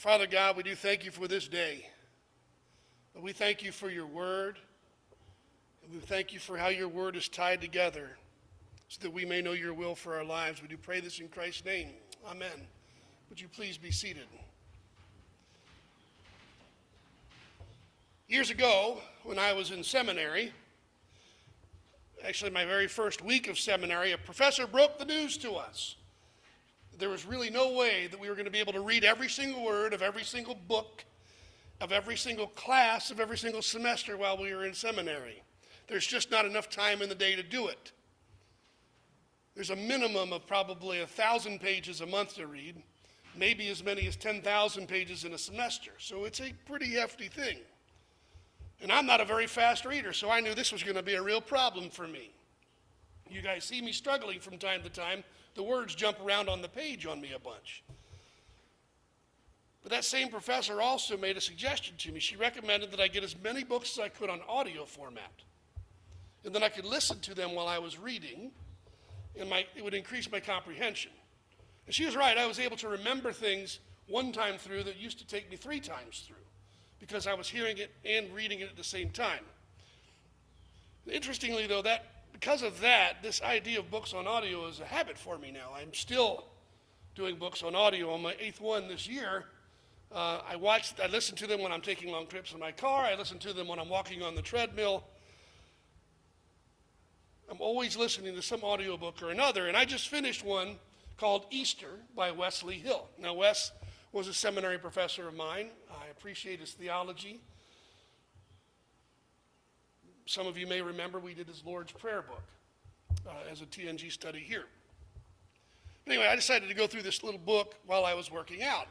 Father God, we do thank you for this day. We thank you for your word. And we thank you for how your word is tied together so that we may know your will for our lives. We do pray this in Christ's name. Amen. Would you please be seated? Years ago, when I was in seminary, actually my very first week of seminary, a professor broke the news to us. There was really no way that we were going to be able to read every single word of every single book, of every single class, of every single semester while we were in seminary. There's just not enough time in the day to do it. There's a minimum of probably 1,000 pages a month to read, maybe as many as 10,000 pages in a semester. So it's a pretty hefty thing. And I'm not a very fast reader, so I knew this was going to be a real problem for me. You guys see me struggling from time to time. The words jump around on the page on me a bunch. But that same professor also made a suggestion to me. She recommended that I get as many books as I could on audio format. And then I could listen to them while I was reading, and it would increase my comprehension. And she was right. I was able to remember things one time through that used to take me 3 times through, because I was hearing it and reading it at the same time. Interestingly, though, because of that, this idea of books on audio is a habit for me now. I'm still doing books on audio. On my 8th one this year, I listen to them when I'm taking long trips in my car. I listen to them when I'm walking on the treadmill. I'm always listening to some audiobook or another, and I just finished one called Easter by Wesley Hill. Now, Wes was a seminary professor of mine. I appreciate his theology. Some of you may remember we did his Lord's Prayer book as a TNG study here. Anyway, I decided to go through this little book while I was working out.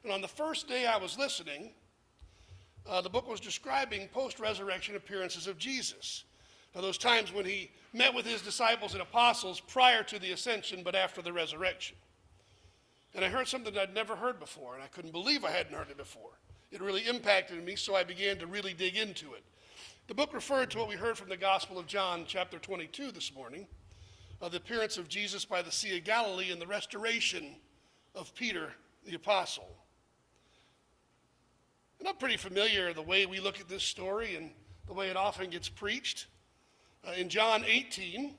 And on the first day I was listening, the book was describing post-resurrection appearances of Jesus. Now, those times when he met with his disciples and apostles prior to the ascension but after the resurrection. And I heard something that I'd never heard before, and I couldn't believe I hadn't heard it before. It really impacted me, so I began to really dig into it. The book referred to what we heard from the Gospel of John, chapter 22 this morning, the appearance of Jesus by the Sea of Galilee and the restoration of Peter, the apostle. And I'm pretty familiar with the way we look at this story and the way it often gets preached. In John 18,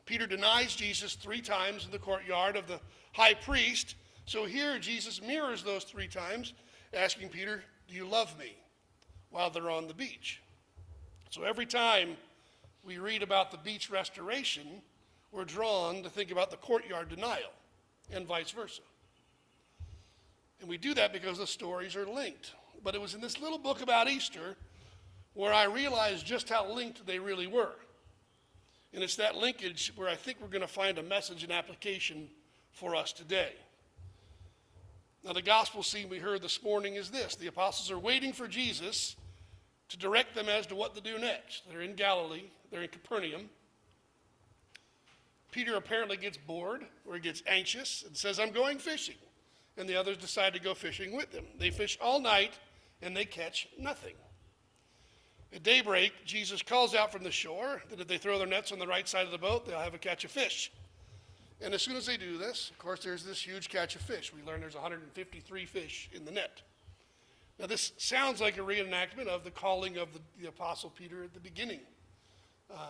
Peter denies Jesus 3 times in the courtyard of the high priest. So here Jesus mirrors those 3 times, asking Peter, "Do you love me?" while they're on the beach. So every time we read about the beach restoration, we're drawn to think about the courtyard denial, and vice versa. And we do that because the stories are linked. But it was in this little book about Easter where I realized just how linked they really were. And it's that linkage where I think we're going to find a message and application for us today. Now, the gospel scene we heard this morning is this. The apostles are waiting for Jesus to direct them as to what to do next. They're in Galilee. They're in Capernaum. Peter apparently gets bored or he gets anxious and says, "I'm going fishing." And the others decide to go fishing with him. They fish all night and they catch nothing. At daybreak, Jesus calls out from the shore that if they throw their nets on the right side of the boat, they'll have a catch of fish. And as soon as they do this, of course, there's this huge catch of fish. We learn there's 153 fish in the net. Now, this sounds like a reenactment of the calling of the Apostle Peter at the beginning.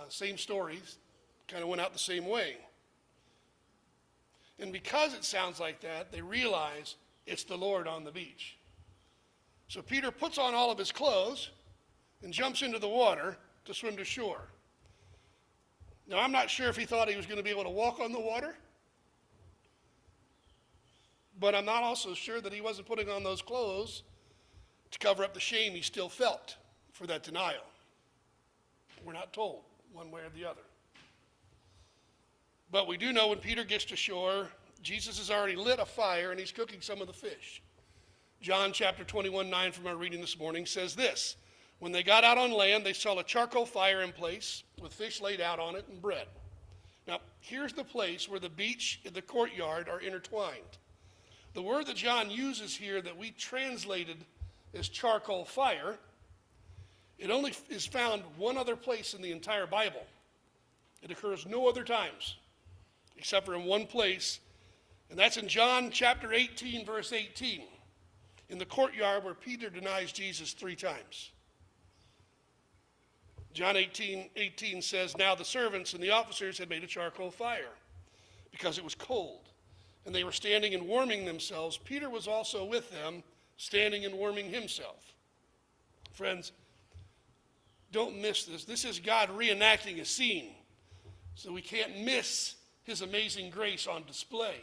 Same stories, kind of went out the same way. And because it sounds like that, they realize it's the Lord on the beach. So Peter puts on all of his clothes and jumps into the water to swim to shore. Now, I'm not sure if he thought he was going to be able to walk on the water, but I'm not also sure that he wasn't putting on those clothes to cover up the shame he still felt for that denial. We're not told one way or the other. But we do know when Peter gets to shore, Jesus has already lit a fire and he's cooking some of the fish. John chapter 21:9 from our reading this morning says this: "When they got out on land, they saw a charcoal fire in place with fish laid out on it and bread." Now, here's the place where the beach and the courtyard are intertwined. The word that John uses here that we translated as charcoal fire, it only is found one other place in the entire Bible. It occurs no other times, except for in one place, and that's in John chapter 18, verse 18. in the courtyard where Peter denies Jesus 3 times. John 18 says, now the servants and the officers had made a charcoal fire because it was cold, and they were standing and warming themselves. Peter was also with them, standing and warming himself. Friends, don't miss this. This is God reenacting a scene, so we can't miss his amazing grace on display.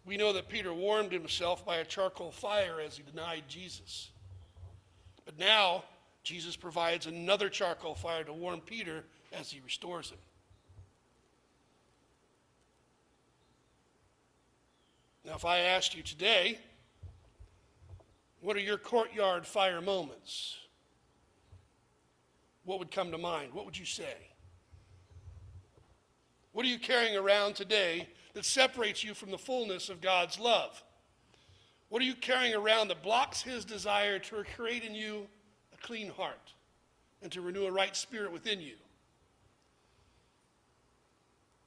We know that Peter warmed himself by a charcoal fire as he denied Jesus. But now, Jesus provides another charcoal fire to warm Peter as he restores him. Now, if I asked you today, what are your courtyard fire moments? What would come to mind? What would you say? What are you carrying around today that separates you from the fullness of God's love? What are you carrying around that blocks his desire to create in you a clean heart and to renew a right spirit within you?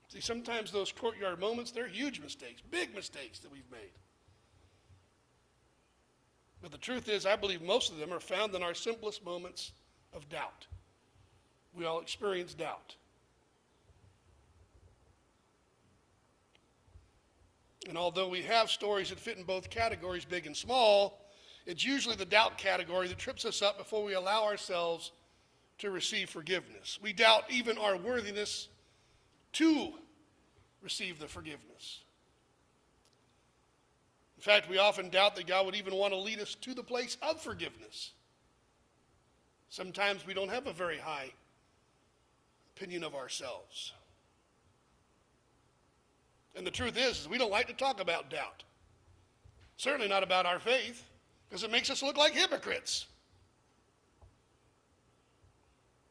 See, sometimes those courtyard moments, they're huge mistakes, big mistakes that we've made. But the truth is, I believe most of them are found in our simplest moments of doubt. We all experience doubt. And although we have stories that fit in both categories, big and small, it's usually the doubt category that trips us up before we allow ourselves to receive forgiveness. We doubt even our worthiness to receive the forgiveness. In fact, we often doubt that God would even want to lead us to the place of forgiveness. Sometimes we don't have a very high opinion of ourselves. And the truth is we don't like to talk about doubt. Certainly not about our faith, because it makes us look like hypocrites.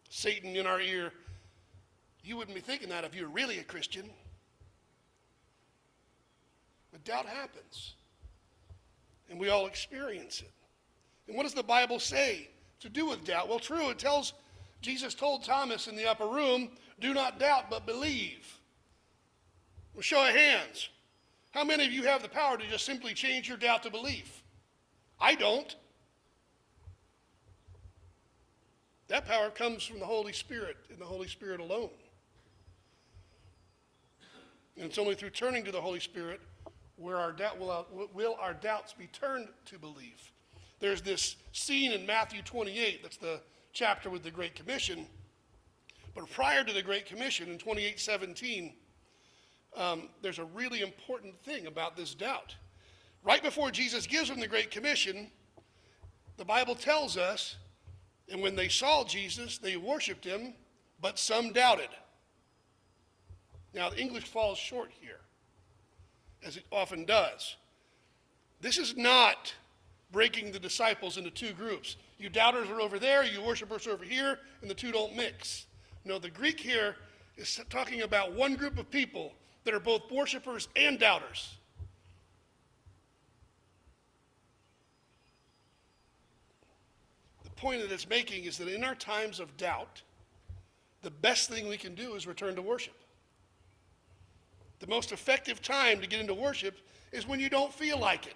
Satan in our ear, you wouldn't be thinking that if you were really a Christian. But doubt happens. And we all experience it. And what does the Bible say to do with doubt? Well, true, Jesus told Thomas in the upper room, do not doubt, but believe. Well, show of hands. How many of you have the power to just simply change your doubt to belief? I don't. That power comes from the Holy Spirit and the Holy Spirit alone. And it's only through turning to the Holy Spirit where our doubt will our doubts be turned to belief. There's this scene in Matthew 28, that's the chapter with the Great Commission. But prior to the Great Commission in 28:17, there's a really important thing about this doubt. Right before Jesus gives them the Great Commission, the Bible tells us, and when they saw Jesus, they worshiped him, but some doubted. Now, the English falls short here, as it often does. This is not breaking the disciples into 2 groups. You doubters are over there, you worshipers are over here, and the 2 don't mix. No, the Greek here is talking about one group of people that are both worshipers and doubters. The point that it's making is that in our times of doubt, the best thing we can do is return to worship. The most effective time to get into worship is when you don't feel like it.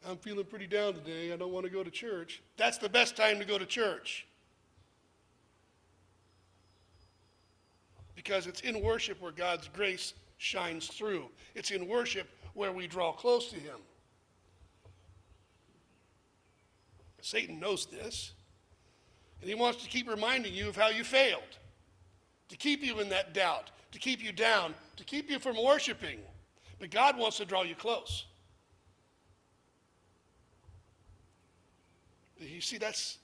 I'm feeling pretty down today. I don't want to go to church. That's the best time to go to church. Because it's in worship where God's grace shines through. It's in worship where we draw close to him. Satan knows this, and he wants to keep reminding you of how you failed, to keep you in that doubt, to keep you down, to keep you from worshiping. But God wants to draw you close. You see, that's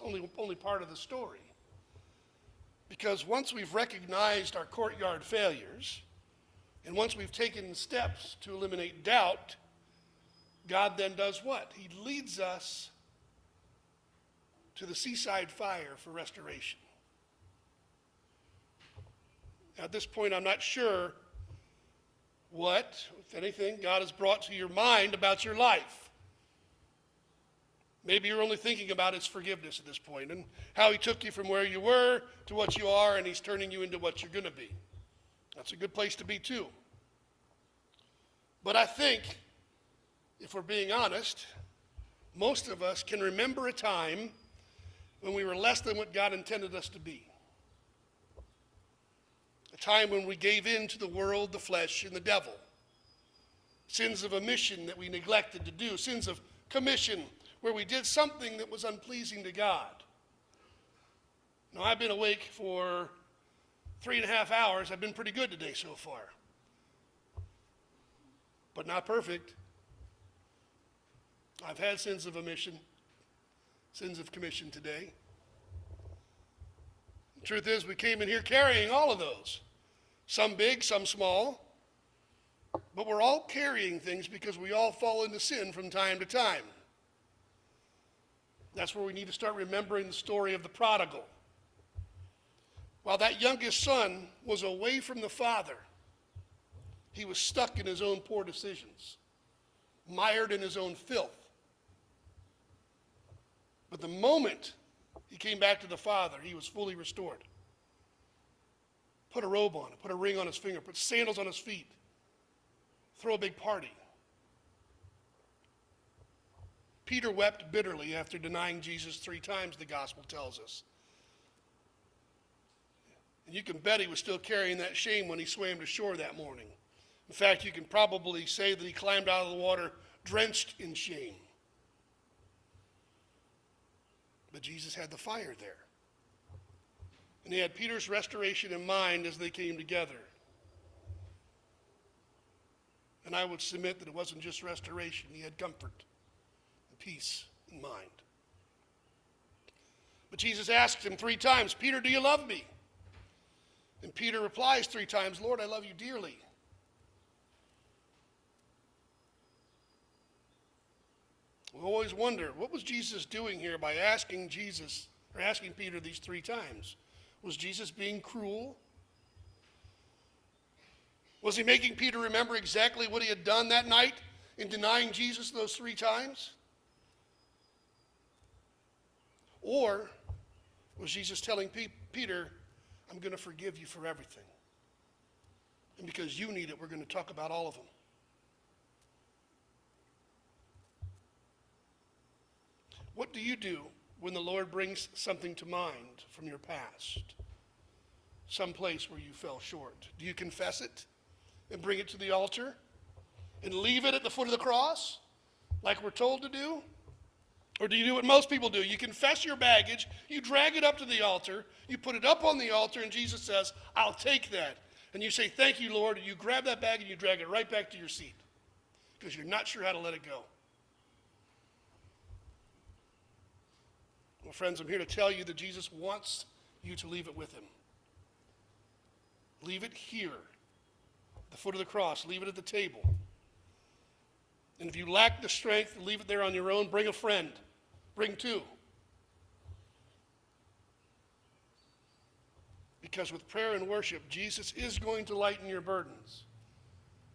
only part of the story. Because once we've recognized our courtyard failures, and once we've taken steps to eliminate doubt, God then does what? He leads us to the seaside fire for restoration. Now, at this point, I'm not sure what, if anything, God has brought to your mind about your life. Maybe you're only thinking about his forgiveness at this point and how he took you from where you were to what you are, and he's turning you into what you're going to be. That's a good place to be too. But I think, if we're being honest, most of us can remember a time when we were less than what God intended us to be. A time when we gave in to the world, the flesh, and the devil. Sins of omission that we neglected to do. Sins of commission where we did something that was unpleasing to God. Now, I've been awake for 3.5 hours. I've been pretty good today so far. But not perfect. I've had sins of omission, sins of commission today. The truth is, we came in here carrying all of those. Some big, some small. But we're all carrying things because we all fall into sin from time to time. That's where we need to start remembering the story of the prodigal. While that youngest son was away from the father, he was stuck in his own poor decisions, mired in his own filth. But the moment he came back to the father, he was fully restored. Put a robe on him, put a ring on his finger, put sandals on his feet, throw a big party. Peter wept bitterly after denying Jesus 3 times, the gospel tells us. And you can bet he was still carrying that shame when he swam to shore that morning. In fact, you can probably say that he climbed out of the water drenched in shame. But Jesus had the fire there. And he had Peter's restoration in mind as they came together. And I would submit that it wasn't just restoration. He had comfort and peace in mind. But Jesus asked him 3 times, Peter, do you love me? And Peter replies 3 times, Lord, I love you dearly. We always wonder, what was Jesus doing here by asking Peter these 3 times? Was Jesus being cruel? Was he making Peter remember exactly what he had done that night in denying Jesus those 3 times? Or was Jesus telling Peter, I'm going to forgive you for everything. And because you need it, we're going to talk about all of them. What do you do when the Lord brings something to mind from your past? Some place where you fell short. Do you confess it and bring it to the altar and leave it at the foot of the cross like we're told to do? Or do you do what most people do? You confess your baggage, you drag it up to the altar, you put it up on the altar, and Jesus says, I'll take that. And you say, thank you, Lord, and you grab that bag and you drag it right back to your seat because you're not sure how to let it go. Well, friends, I'm here to tell you that Jesus wants you to leave it with him. Leave it here, at the foot of the cross. Leave it at the table. And if you lack the strength to leave it there on your own, bring a friend. Bring 2. Because with prayer and worship, Jesus is going to lighten your burdens.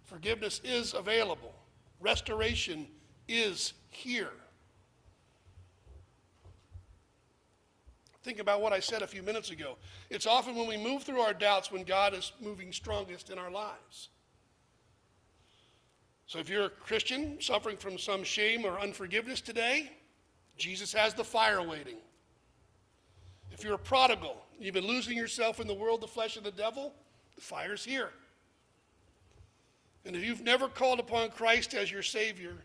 Forgiveness is available. Restoration is here. Think about what I said a few minutes ago. It's often when we move through our doubts when God is moving strongest in our lives. So if you're a Christian suffering from some shame or unforgiveness today, Jesus has the fire waiting. If you're a prodigal, you've been losing yourself in the world, the flesh, and the devil, the fire's here. And if you've never called upon Christ as your Savior,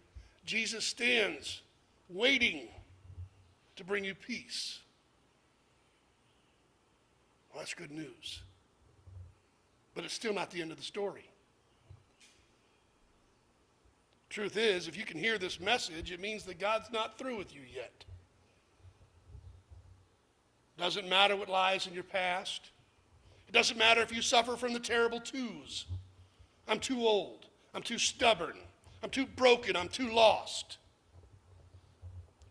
Jesus stands waiting to bring you peace. Well, that's good news. But it's still not the end of the story. Truth is, if you can hear this message, it means that God's not through with you yet. Doesn't matter what lies in your past. It doesn't matter if you suffer from the terrible 2s. I'm too old. I'm too stubborn. I'm too broken. I'm too lost.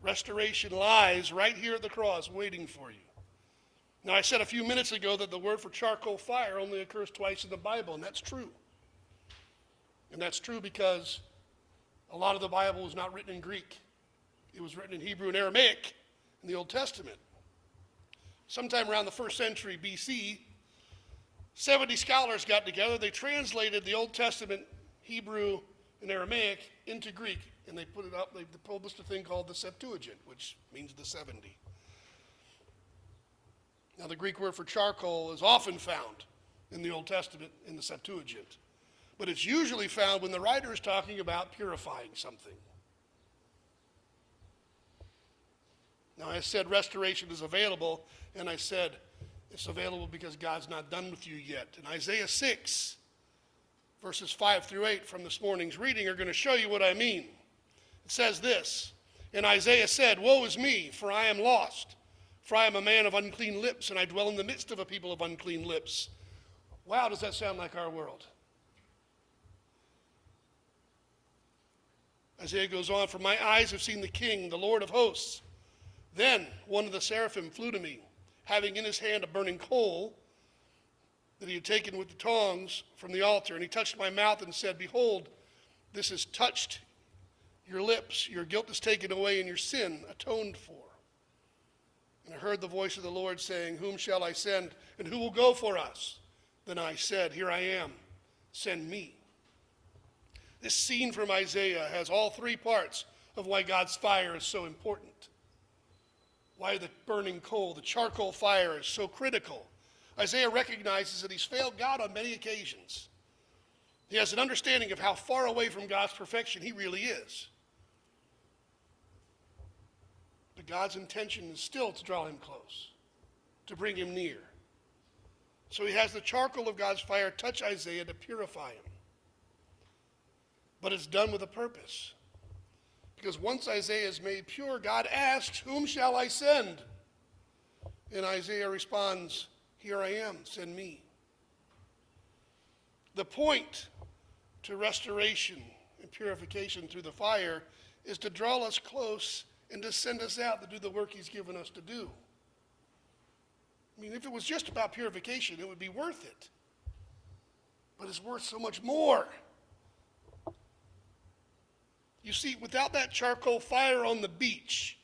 Restoration lies right here at the cross waiting for you. Now, I said a few minutes ago that the word for charcoal fire only occurs twice in the Bible, and that's true. And that's true because a lot of the Bible was not written in Greek. It was written in Hebrew and Aramaic in the Old Testament. Sometime around the 1st century BC, 70 scholars got together. They translated the Old Testament Hebrew in Aramaic into Greek, and they put it up, they published a thing called the Septuagint, which means the 70. Now, the Greek word for charcoal is often found in the Old Testament in the Septuagint, but it's usually found when the writer is talking about purifying something. Now, I said restoration is available, and I said it's available because God's not done with you yet. In Isaiah 6, verses 5 through 8 from this morning's reading are going to show you what I mean. It says this, and Isaiah said, "Woe is me, for I am lost, for I am a man of unclean lips, and I dwell in the midst of a people of unclean lips." Wow, does that sound like our world? Isaiah goes on, "For my eyes have seen the King, the Lord of hosts. Then one of the seraphim flew to me, having in his hand a burning coal that he had taken with the tongs from the altar. And he touched my mouth and said, 'Behold, this has touched your lips. Your guilt is taken away and your sin atoned for.' And I heard the voice of the Lord saying, 'Whom shall I send, and who will go for us?' Then I said, 'Here I am, send me.'" This scene from Isaiah has all three parts of why God's fire is so important. Why the burning coal, the charcoal fire, is so critical. Isaiah recognizes that he's failed God on many occasions. He has an understanding of how far away from God's perfection he really is. But God's intention is still to draw him close, to bring him near. So he has the charcoal of God's fire touch Isaiah to purify him. But it's done with a purpose. Because once Isaiah is made pure, God asks, "Whom shall I send?" And Isaiah responds, "Here I am, send me." The point to restoration and purification through the fire is to draw us close and to send us out to do the work he's given us to do. I mean, if it was just about purification, it would be worth it. But it's worth so much more. You see, without that charcoal fire on the beach,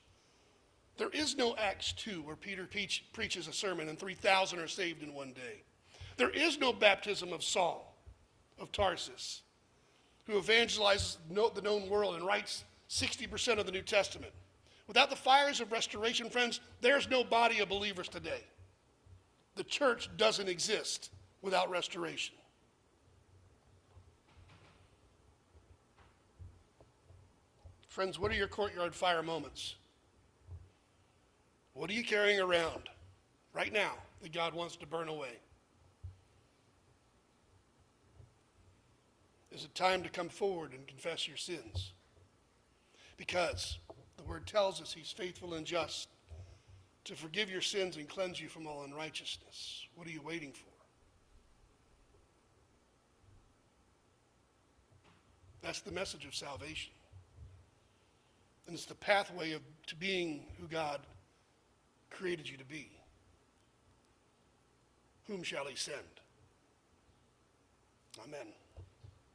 there is no Acts 2 where Peter preaches a sermon and 3,000 are saved in one day. There is no baptism of Saul of Tarsus, who evangelizes the known world and writes 60% of the New Testament. Without the fires of restoration, friends, there's no body of believers today. The church doesn't exist without restoration. Friends, what are your courtyard fire moments? What are you carrying around right now that God wants to burn away? Is it time to come forward and confess your sins? Because the word tells us he's faithful and just to forgive your sins and cleanse you from all unrighteousness. What are you waiting for? That's the message of salvation. And it's the pathway to being who God created you to be. Whom shall he send? Amen.